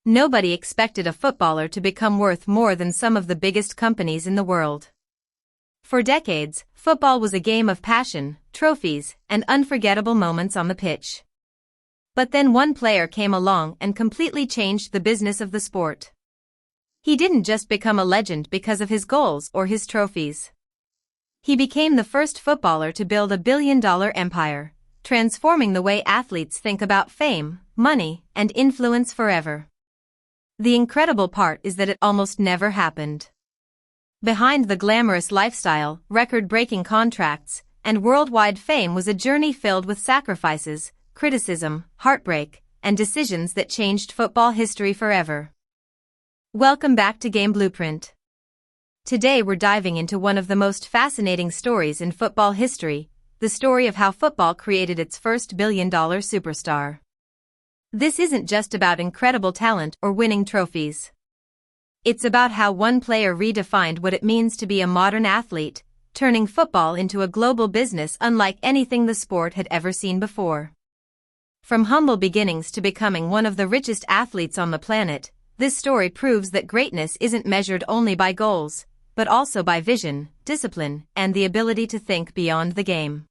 Nobody expected a footballer to become worth more than some of the biggest companies in the world. For decades, football was a game of passion, trophies, and unforgettable moments on the pitch. But then one player came along and completely changed the business of the sport. He didn't just become a legend because of his goals or his trophies. He became the first footballer to build a billion-dollar empire, transforming the way athletes think about fame, money, and influence forever. The incredible part is that it almost never happened. Behind the glamorous lifestyle, record-breaking contracts, and worldwide fame was a journey filled with sacrifices, criticism, heartbreak, and decisions that changed football history forever. Welcome back to GameBlueprint. Today we're diving into one of the most fascinating stories in football history, the story of how football created its first billion-dollar superstar. This isn't just about incredible talent or winning trophies. It's about how one player redefined what it means to be a modern athlete, turning football into a global business unlike anything the sport had ever seen before. From humble beginnings to becoming one of the richest athletes on the planet, this story proves that greatness isn't measured only by goals, but also by vision, discipline, and the ability to think beyond the game.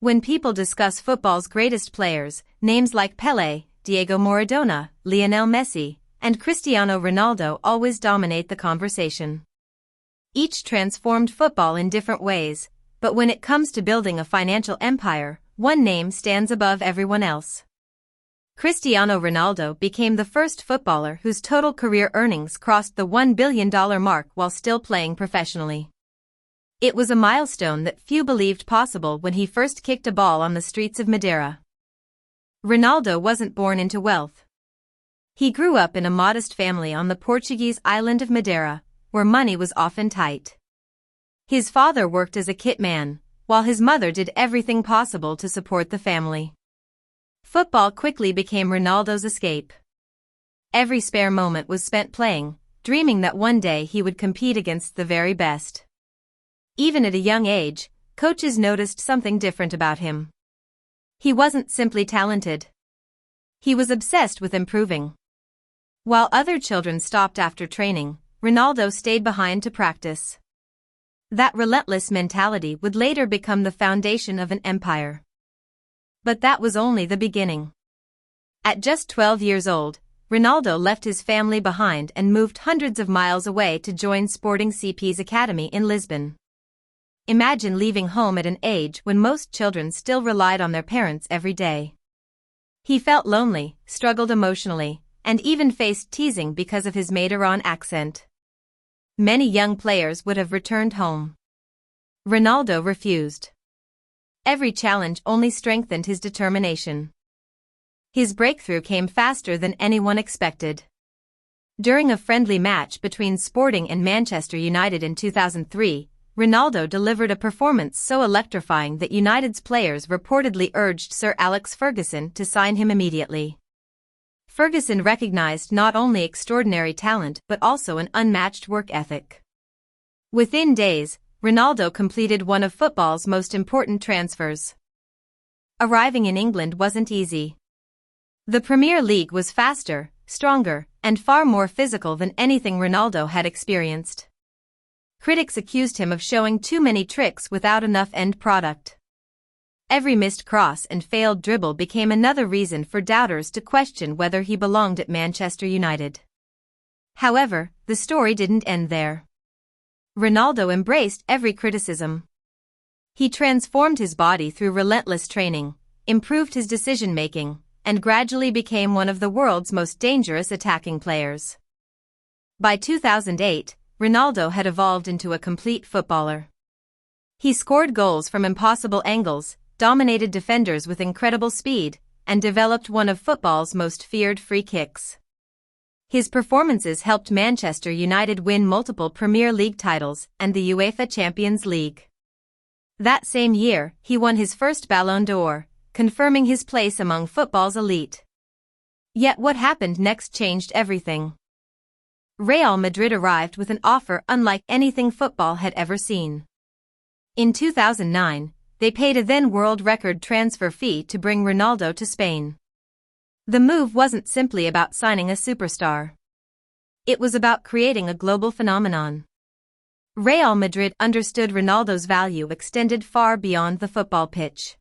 When people discuss football's greatest players, names like Pelé, Diego Maradona, Lionel Messi, and Cristiano Ronaldo always dominate the conversation. Each transformed football in different ways, but when it comes to building a financial empire, one name stands above everyone else. Cristiano Ronaldo became the first footballer whose total career earnings crossed the $1 billion mark while still playing professionally. It was a milestone that few believed possible when he first kicked a ball on the streets of Madeira. Ronaldo wasn't born into wealth. He grew up in a modest family on the Portuguese island of Madeira, where money was often tight. His father worked as a kit man, while his mother did everything possible to support the family. Football quickly became Ronaldo's escape. Every spare moment was spent playing, dreaming that one day he would compete against the very best. Even at a young age, coaches noticed something different about him. He wasn't simply talented. He was obsessed with improving. While other children stopped after training, Ronaldo stayed behind to practice. That relentless mentality would later become the foundation of an empire. But that was only the beginning. At just 12 years old, Ronaldo left his family behind and moved hundreds of miles away to join Sporting CP's academy in Lisbon. Imagine leaving home at an age when most children still relied on their parents every day. He felt lonely, struggled emotionally, and even faced teasing because of his Madeiran accent. Many young players would have returned home. Ronaldo refused. Every challenge only strengthened his determination. His breakthrough came faster than anyone expected. During a friendly match between Sporting and Manchester United in 2003, Ronaldo delivered a performance so electrifying that United's players reportedly urged Sir Alex Ferguson to sign him immediately. Ferguson recognized not only extraordinary talent but also an unmatched work ethic. Within days, Ronaldo completed one of football's most important transfers. Arriving in England wasn't easy. The Premier League was faster, stronger, and far more physical than anything Ronaldo had experienced. Critics accused him of showing too many tricks without enough end product. Every missed cross and failed dribble became another reason for doubters to question whether he belonged at Manchester United. However, the story didn't end there. Ronaldo embraced every criticism. He transformed his body through relentless training, improved his decision-making, and gradually became one of the world's most dangerous attacking players. By 2008, Ronaldo had evolved into a complete footballer. He scored goals from impossible angles, dominated defenders with incredible speed, and developed one of football's most feared free kicks. His performances helped Manchester United win multiple Premier League titles and the UEFA Champions League. That same year, he won his first Ballon d'Or, confirming his place among football's elite. Yet what happened next changed everything. Real Madrid arrived with an offer unlike anything football had ever seen. In 2009, they paid a then world record transfer fee to bring Ronaldo to Spain. The move wasn't simply about signing a superstar. It was about creating a global phenomenon. Real Madrid understood Ronaldo's value extended far beyond the football pitch.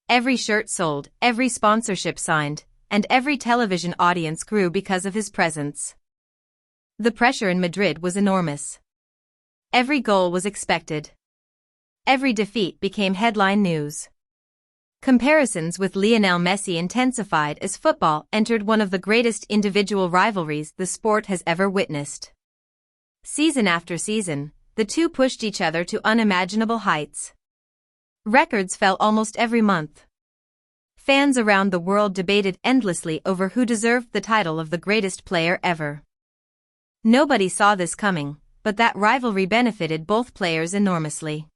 Every shirt sold, every sponsorship signed, and every television audience grew because of his presence. The pressure in Madrid was enormous. Every goal was expected. Every defeat became headline news. Comparisons with Lionel Messi intensified as football entered one of the greatest individual rivalries the sport has ever witnessed. Season after season, the two pushed each other to unimaginable heights. Records fell almost every month. Fans around the world debated endlessly over who deserved the title of the greatest player ever. Nobody saw this coming, but that rivalry benefited both players enormously.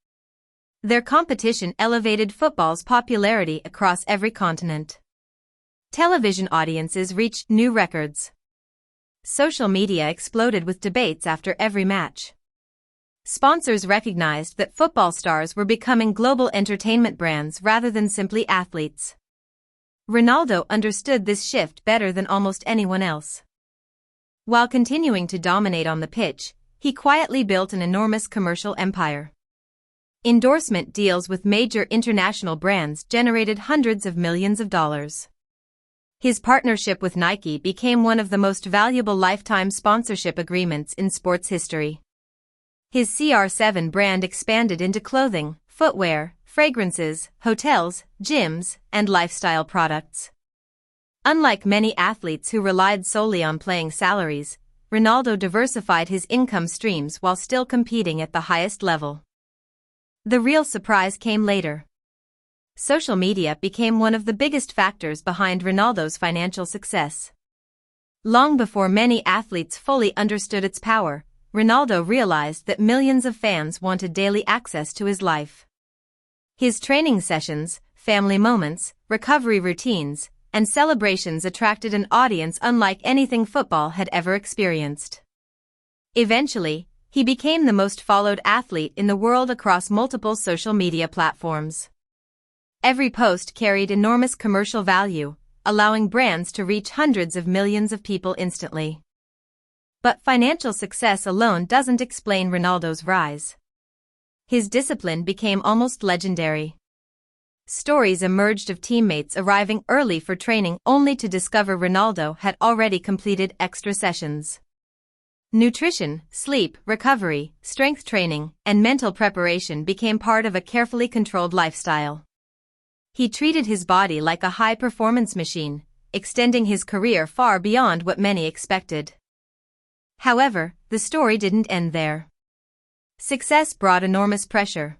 Their competition elevated football's popularity across every continent. Television audiences reached new records. Social media exploded with debates after every match. Sponsors recognized that football stars were becoming global entertainment brands rather than simply athletes. Ronaldo understood this shift better than almost anyone else. While continuing to dominate on the pitch, he quietly built an enormous commercial empire. Endorsement deals with major international brands generated hundreds of millions of dollars. His partnership with Nike became one of the most valuable lifetime sponsorship agreements in sports history. His CR7 brand expanded into clothing, footwear, fragrances, hotels, gyms, and lifestyle products. Unlike many athletes who relied solely on playing salaries, Ronaldo diversified his income streams while still competing at the highest level. The real surprise came later. Social media became one of the biggest factors behind Ronaldo's financial success. Long before many athletes fully understood its power, Ronaldo realized that millions of fans wanted daily access to his life. His training sessions, family moments, recovery routines, and celebrations attracted an audience unlike anything football had ever experienced. Eventually, he became the most followed athlete in the world across multiple social media platforms. Every post carried enormous commercial value, allowing brands to reach hundreds of millions of people instantly. But financial success alone doesn't explain Ronaldo's rise. His discipline became almost legendary. Stories emerged of teammates arriving early for training only to discover Ronaldo had already completed extra sessions. Nutrition, sleep, recovery, strength training, and mental preparation became part of a carefully controlled lifestyle. He treated his body like a high-performance machine, extending his career far beyond what many expected. However, the story didn't end there. Success brought enormous pressure.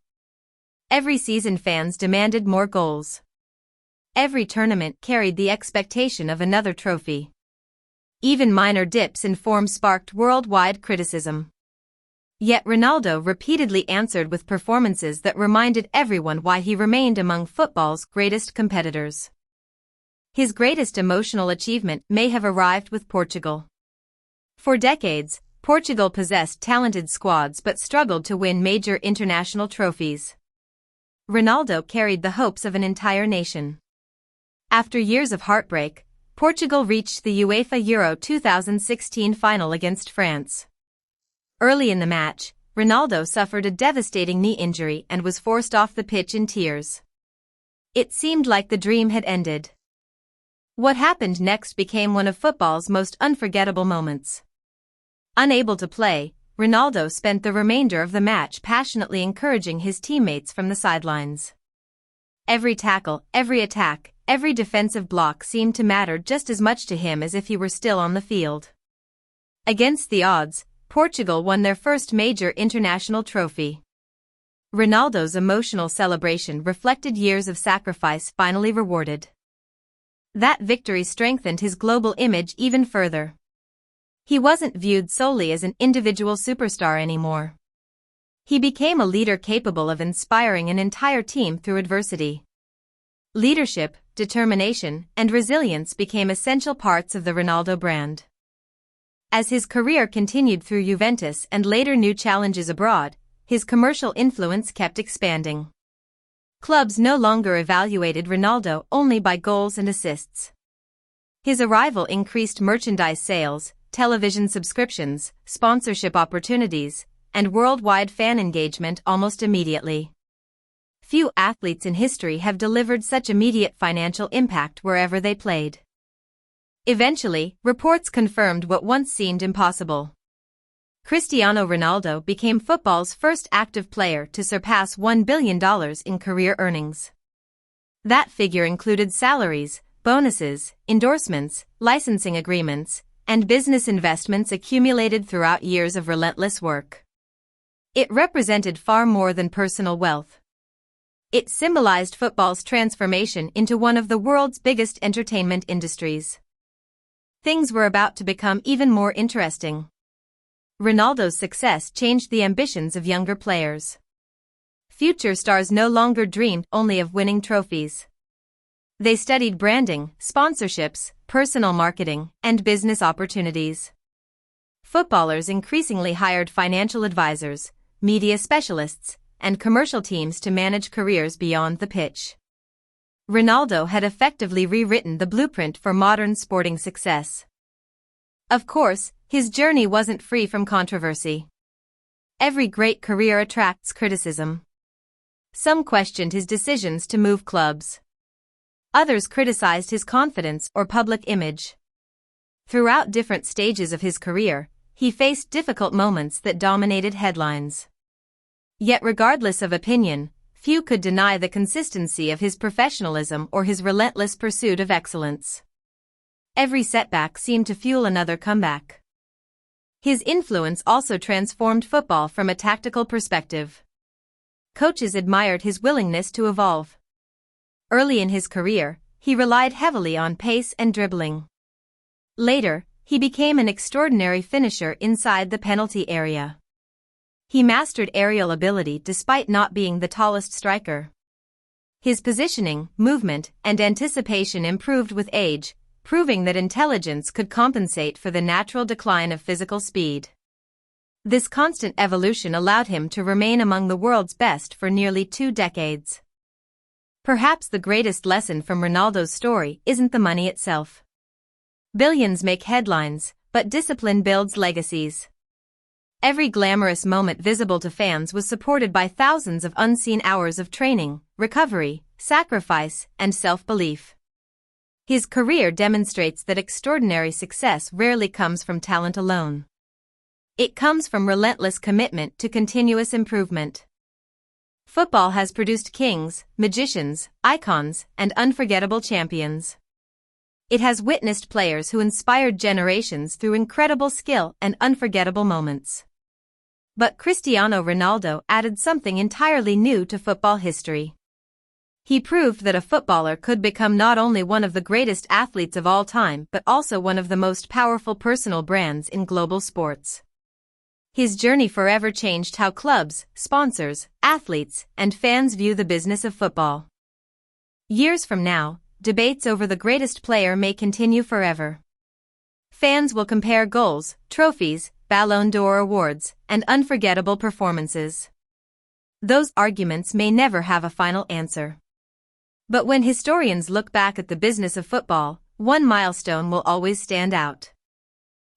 Every season fans demanded more goals. Every tournament carried the expectation of another trophy. Even minor dips in form sparked worldwide criticism. Yet Ronaldo repeatedly answered with performances that reminded everyone why he remained among football's greatest competitors. His greatest emotional achievement may have arrived with Portugal. For decades, Portugal possessed talented squads but struggled to win major international trophies. Ronaldo carried the hopes of an entire nation. After years of heartbreak, Portugal reached the UEFA Euro 2016 final against France. Early in the match, Ronaldo suffered a devastating knee injury and was forced off the pitch in tears. It seemed like the dream had ended. What happened next became one of football's most unforgettable moments. Unable to play, Ronaldo spent the remainder of the match passionately encouraging his teammates from the sidelines. Every tackle, every attack, every defensive block seemed to matter just as much to him as if he were still on the field. Against the odds, Portugal won their first major international trophy. Ronaldo's emotional celebration reflected years of sacrifice finally rewarded. That victory strengthened his global image even further. He wasn't viewed solely as an individual superstar anymore. He became a leader capable of inspiring an entire team through adversity. Leadership, determination, and resilience became essential parts of the Ronaldo brand. As his career continued through Juventus and later new challenges abroad, his commercial influence kept expanding. Clubs no longer evaluated Ronaldo only by goals and assists. His arrival increased merchandise sales, television subscriptions, sponsorship opportunities, and worldwide fan engagement almost immediately. Few athletes in history have delivered such immediate financial impact wherever they played. Eventually, reports confirmed what once seemed impossible. Cristiano Ronaldo became football's first active player to surpass $1 billion in career earnings. That figure included salaries, bonuses, endorsements, licensing agreements, and business investments accumulated throughout years of relentless work. It represented far more than personal wealth. It symbolized football's transformation into one of the world's biggest entertainment industries. Things were about to become even more interesting. Ronaldo's success changed the ambitions of younger players. Future stars no longer dreamed only of winning trophies. They studied branding, sponsorships, personal marketing, and business opportunities. Footballers increasingly hired financial advisors, media specialists, and commercial teams to manage careers beyond the pitch. Ronaldo had effectively rewritten the blueprint for modern sporting success. Of course, his journey wasn't free from controversy. Every great career attracts criticism. Some questioned his decisions to move clubs. Others criticized his confidence or public image. Throughout different stages of his career, he faced difficult moments that dominated headlines. Yet regardless of opinion, few could deny the consistency of his professionalism or his relentless pursuit of excellence. Every setback seemed to fuel another comeback. His influence also transformed football from a tactical perspective. Coaches admired his willingness to evolve. Early in his career, he relied heavily on pace and dribbling. Later, he became an extraordinary finisher inside the penalty area. He mastered aerial ability despite not being the tallest striker. His positioning, movement, and anticipation improved with age, proving that intelligence could compensate for the natural decline of physical speed. This constant evolution allowed him to remain among the world's best for nearly 2 decades. Perhaps the greatest lesson from Ronaldo's story isn't the money itself. Billions make headlines, but discipline builds legacies. Every glamorous moment visible to fans was supported by thousands of unseen hours of training, recovery, sacrifice, and self-belief. His career demonstrates that extraordinary success rarely comes from talent alone. It comes from relentless commitment to continuous improvement. Football has produced kings, magicians, icons, and unforgettable champions. It has witnessed players who inspired generations through incredible skill and unforgettable moments. But Cristiano Ronaldo added something entirely new to football history. He proved that a footballer could become not only one of the greatest athletes of all time but also one of the most powerful personal brands in global sports. His journey forever changed how clubs, sponsors, athletes, and fans view the business of football. Years from now, debates over the greatest player may continue forever. Fans will compare goals, trophies, Ballon d'Or awards, and unforgettable performances. Those arguments may never have a final answer. But when historians look back at the business of football, one milestone will always stand out.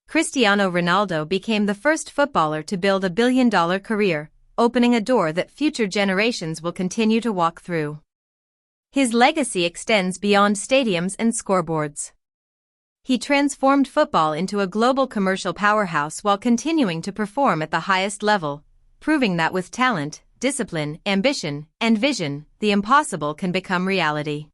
Cristiano Ronaldo became the first footballer to build a billion-dollar career, opening a door that future generations will continue to walk through. His legacy extends beyond stadiums and scoreboards. He transformed football into a global commercial powerhouse while continuing to perform at the highest level, proving that with talent, discipline, ambition, and vision, the impossible can become reality.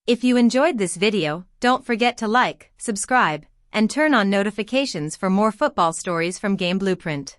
If you enjoyed this video, don't forget to like, subscribe, and turn on notifications for more football stories from GameBlueprint.